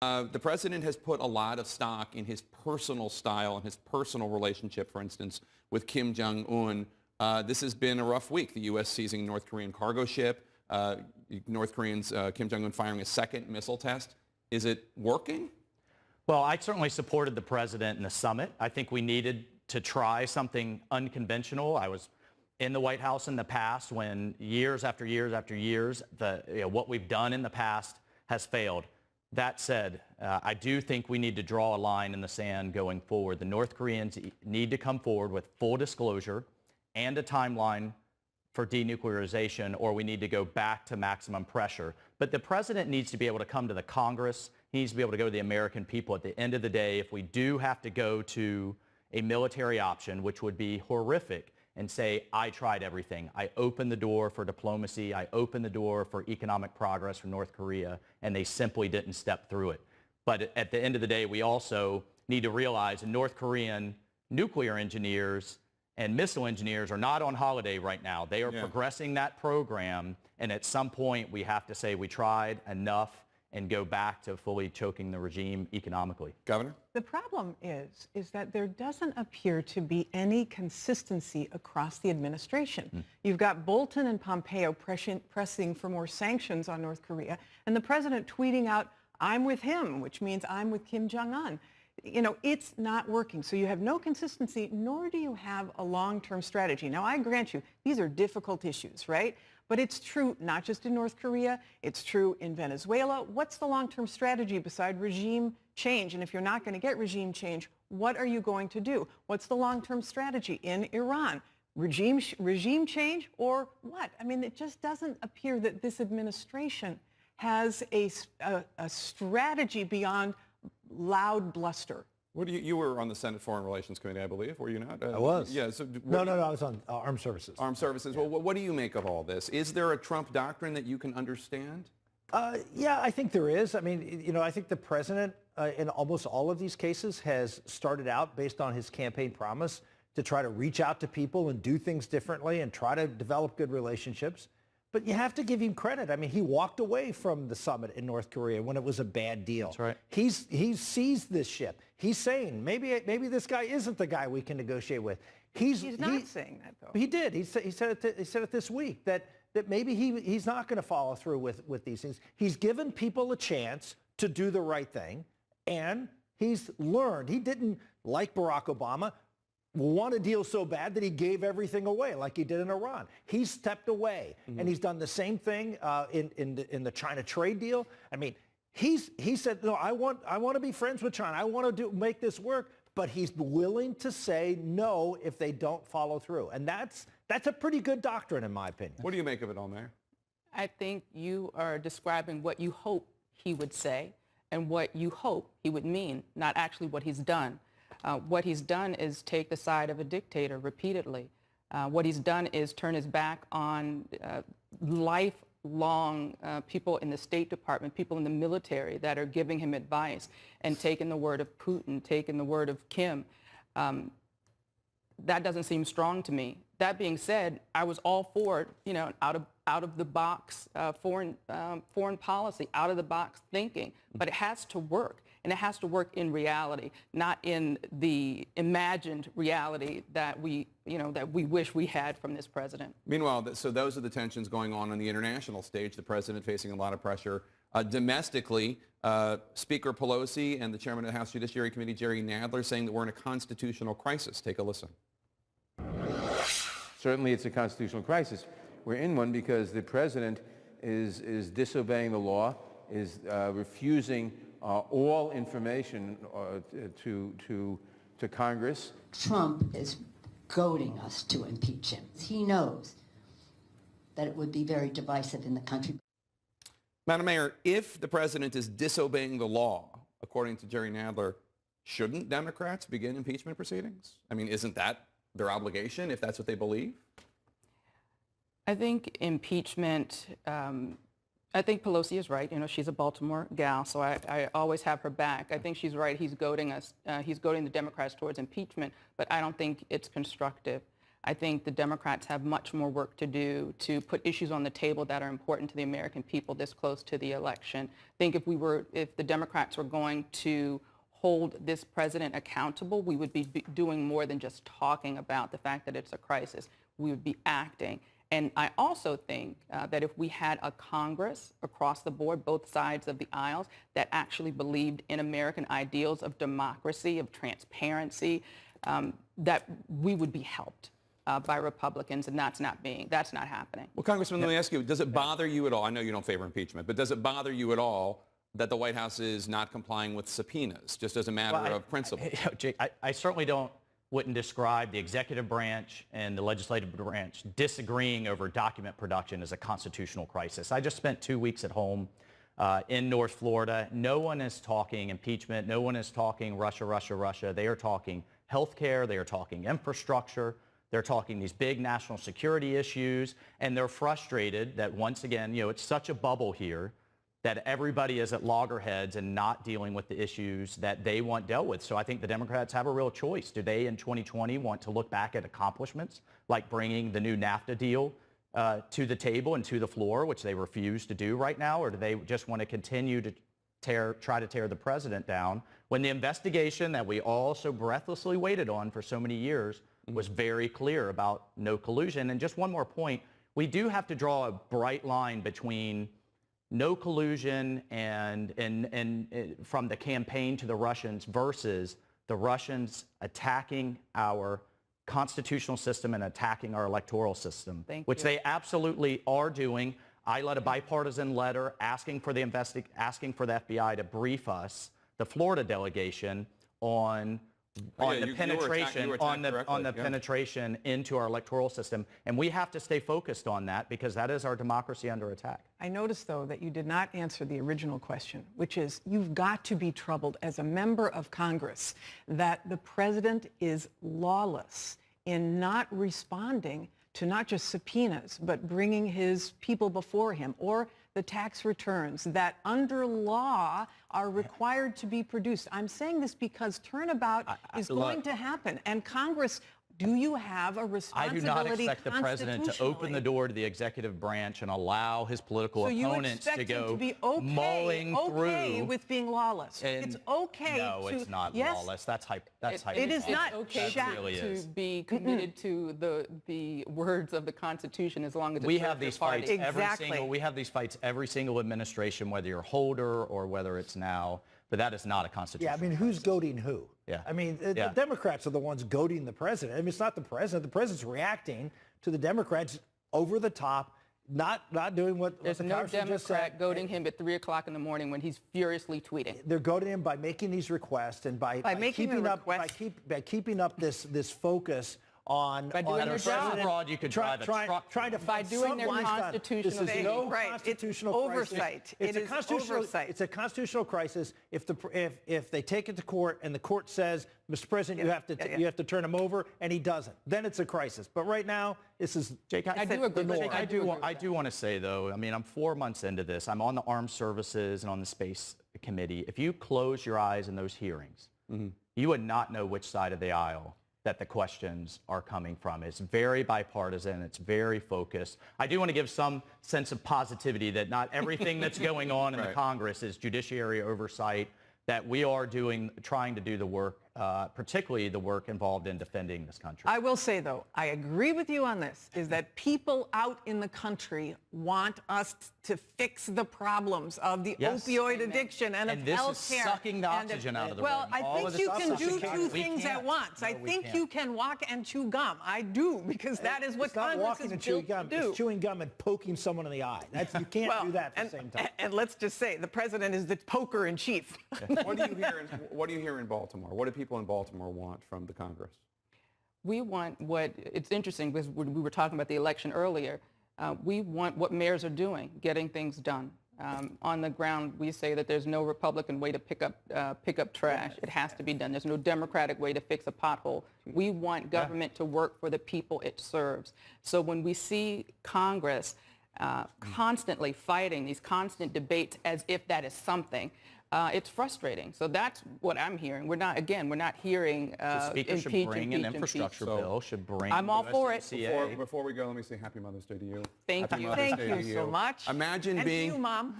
The president has put a lot of stock in his personal style and his personal relationship, for instance, with Kim Jong-un. This has been a rough week. The U.S. seizing North Korean cargo ship, North Koreans, Kim Jong-un firing a second missile test. Is it working? Well, I certainly supported the president in the summit. I think we needed to try something unconventional. I was in the White House in the past when years after years after years, what we've done in the past has failed. That said, I do think we need to draw a line in the sand going forward. The North Koreans need to come forward with full disclosure and a timeline for denuclearization, or we need to go back to maximum pressure. But the president needs to be able to come to the Congress. He needs to be able to go to the American people. At the end of the day, if we do have to go to a military option, which would be horrific, and say, I tried everything. I opened the door for diplomacy. I opened the door for economic progress for North Korea, and they simply didn't step through it. But at the end of the day, we also need to realize North Korean nuclear engineers and missile engineers are not on holiday right now. They are progressing that program, and at some point we have to say we tried enough and go back to fully choking the regime economically. Governor? The problem is that there doesn't appear to be any consistency across the administration. You've got Bolton and Pompeo pressing for more sanctions on North Korea, and the president tweeting out, I'm with him, which means I'm with Kim Jong-un. You know, it's not working. So you have no consistency, nor do you have a long-term strategy. Now, I grant you, these are difficult issues, right? But it's true not just in North Korea, it's true in Venezuela. What's the long-term strategy beside regime change? And if you're not going to get regime change, what are you going to do? What's the long-term strategy in Iran? Regime change or what? I mean, it just doesn't appear that this administration has a strategy beyond loud bluster. What do you were on the Senate Foreign Relations Committee, I believe, were you not? I was. Yeah. So no, I was on Armed Services. Armed Services. Yeah. Well, what do you make of all this? Is there a Trump doctrine that you can understand? Yeah, I think there is. I mean, you know, I think the president in almost all of these cases has started out based on his campaign promise to try to reach out to people and do things differently and try to develop good relationships. But you have to give him credit. I mean, he walked away from the summit in North Korea when it was a bad deal. That's right. He's seized this ship. He's saying maybe this guy isn't the guy we can negotiate with. He's not saying that, though. He did. He said it this week that maybe he's not going to follow through with these things. He's given people a chance to do the right thing, and he's learned. He didn't, like Barack Obama, want a deal so bad that he gave everything away like he did in Iran. He stepped away, and he's done the same thing in the China trade deal. I mean, he said, no, I want to be friends with China. I want to make this work, but he's willing to say no if they don't follow through. And that's a pretty good doctrine, in my opinion. What do you make of it all, Mayor? I think you are describing what you hope he would say and what you hope he would mean, not actually what he's done. What he's done is take the side of a dictator repeatedly. What he's done is turn his back on lifelong people in the State Department, people in the military that are giving him advice, and taking the word of Putin, taking the word of Kim. That doesn't seem strong to me. That being said, I was all for, you know, out of the box foreign policy, out of the box thinking, but it has to work. And it has to work in reality, not in the imagined reality that we wish we had from this president. Meanwhile, so those are the tensions going on the international stage. The president facing a lot of pressure. Domestically, Speaker Pelosi and the chairman of the House Judiciary Committee, Jerry Nadler, saying that we're in a constitutional crisis. Take a listen. Certainly it's a constitutional crisis. We're in one because the president is disobeying the law, is refusing all information to Congress. Trump is goading us to impeach him. He knows that it would be very divisive in the country. Madam Mayor, if the president is disobeying the law, according to Jerry Nadler, shouldn't Democrats begin impeachment proceedings? I mean, isn't that their obligation if that's what they believe? I think impeachment, I think Pelosi is right. You know, she's a Baltimore gal, so I always have her back. I think she's right. He's goading us. He's goading the Democrats towards impeachment, but I don't think it's constructive. I think the Democrats have much more work to do to put issues on the table that are important to the American people this close to the election. I think if the Democrats were going to hold this president accountable, we would be doing more than just talking about the fact that it's a crisis. We would be acting. And I also think that if we had a Congress across the board, both sides of the aisles, that actually believed in American ideals of democracy, of transparency, that we would be helped by Republicans, and that's not happening. Well, Congressman, let me ask you, does it bother you at all? I know you don't favor impeachment, but does it bother you at all that the White House is not complying with subpoenas, just as a matter of principle? Jake, I certainly wouldn't describe the executive branch and the legislative branch disagreeing over document production as a constitutional crisis. I just spent 2 weeks at home in North Florida. No one is talking impeachment. No one is talking Russia, Russia, Russia. They are talking healthcare. They are talking infrastructure. They're talking these big national security issues. And they're frustrated that, once again, it's such a bubble here that everybody is at loggerheads and not dealing with the issues that they want dealt with. So I think the Democrats have a real choice. Do they in 2020 want to look back at accomplishments like bringing the new NAFTA deal to the table and to the floor, which they refuse to do right now, or do they just want to continue to try to tear the president down when the investigation that we all so breathlessly waited on for so many years was very clear about no collusion? And just one more point, we do have to draw a bright line between no collusion and from the campaign to the Russians versus the Russians attacking our constitutional system and attacking our electoral system, which they absolutely are doing. I led a bipartisan letter asking for the FBI to brief us, the Florida delegation, on the penetration into our electoral system. And we have to stay focused on that because that is our democracy under attack. I noticed, though, that you did not answer the original question, which is you've got to be troubled as a member of Congress that the president is lawless in not responding to not just subpoenas, but bringing his people before him, or the tax returns that under law are required to be produced. I'm saying this because turnabout is going to happen. And Congress, do you have a responsibility? I do not expect the president to open the door to the executive branch and allow his political opponents to go mulling through with being lawless. It's okay. No, it's not lawless. That's hype. It is not okay to be committed to the words of the Constitution as long as it's we have these fights we have these fights every single administration, whether you're Holder or whether it's now. But that is not a constitutional Yeah, I mean, who's goading who? Yeah. I mean, the Democrats are the ones goading the president. I mean, it's not the president. The president's reacting to the Democrats over the top, not doing what There's the no Congressman just Democrat said. goading him at 3 o'clock in the morning when he's furiously tweeting. They're goading him by making these requests and by keeping up this focus on By doing their job. Abroad, you could drive a truck. Trying to By doing their constitutional This is thing. no Right. constitutional It's crisis. oversight. It's It a is constitutional oversight. It's a constitutional crisis if they take it to court and the court says, Mr. President, you have to turn him over, and he doesn't. Then it's a crisis. But right now, this is Jake, I do agree with Jake. I do want to say, though, I mean, I'm 4 months into this. I'm on the Armed Services and on the Space Committee. If you close your eyes in those hearings, you would not know which side of the aisle that the questions are coming from. It's very bipartisan. It's very focused. I do want to give some sense of positivity that not everything that's going on in the Congress is judiciary oversight, that we are trying to do the work, particularly the work involved in defending this country. I will say, though, I agree with you on this, is that people out in the country want us to fix the problems of the opioid addiction and of this health is care. sucking the oxygen out of the room. Well, I think you can do two things at once. I think you can walk and chew gum. I do, because that is what Congress is built to do. It's chewing gum and poking someone in the eye. You can't do that at the same time. And let's just say, the president is the poker in chief. What do you hear in Baltimore? What do people in Baltimore want from the Congress? We want it's interesting because we were talking about the election earlier. We want what mayors are doing, getting things done. On the ground, we say that there's no Republican way to pick up trash. It has to be done. There's no Democratic way to fix a pothole. We want government to work for the people it serves. So when we see Congress constantly fighting these constant debates as if that is something, it's frustrating. So that's what I'm hearing. We're not hearing The Speaker should bring an infrastructure bill, should bring I'm all for it. USMCA. Before we go, let me say Happy Mother's Day to you. Thank Happy you. Mother's Thank Day you to so much. Imagine And being to you, Mom.